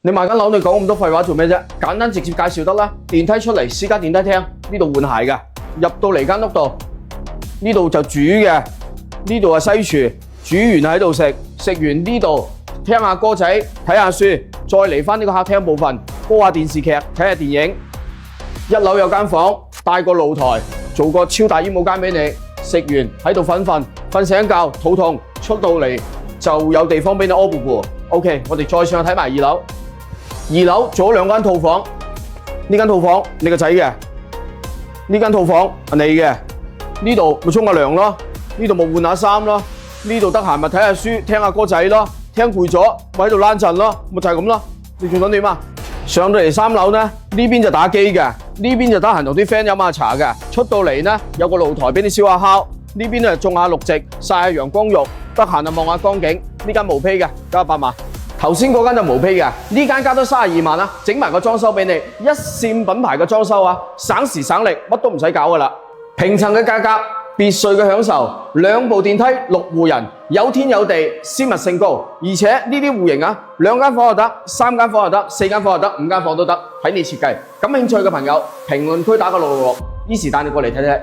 你買緊樓，你講咁多廢話做咩啫？簡單直接介紹得啦。電梯出嚟，私家電梯廳，呢度換鞋嘅。入到嚟間屋度，呢度就煮嘅，呢度係西廚，煮完喺度食，食完呢度聽下歌仔，睇下書，再嚟返呢個客廳部分，播下電視劇，睇下電影。一樓有間房，帶個露台，做個超大衣帽間俾你。食完喺度瞓，瞓醒覺，肚痛出到嚟就有地方俾你屙布布。OK， 我哋再上去睇埋二樓。二樓做咗兩間套房，呢間套房你個仔嘅，呢間套房係你嘅。呢度咪沖下涼咯，呢度咪換下衫咯，呢度得閒咪睇下書，聽下歌仔咯，聽攰咗咪喺度躝陣咯，咪就係咁咯。你仲想點啊？上到嚟三樓呢，呢邊就打機嘅，呢邊就得閒同啲 friend 飲下茶嘅。出到嚟呢，有個露台俾你燒下烤，呢邊呢種下綠植，曬下陽光浴，得閒就望下江景。呢間毛坯嘅，加8萬。頭先嗰間就毛坯嘅，呢間加多32萬啦，整埋個裝修俾你，一線品牌嘅裝修啊，省時省力，乜都唔使搞噶啦。平層嘅價格，別墅嘅享受，2部電梯6戶人，有天有地，私密性高，而且呢啲戶型啊，2間房又得，3間房又得，4間房又得，5間房都得，睇你設計。感興趣嘅朋友，評論區打個666，依時帶你過嚟睇睇。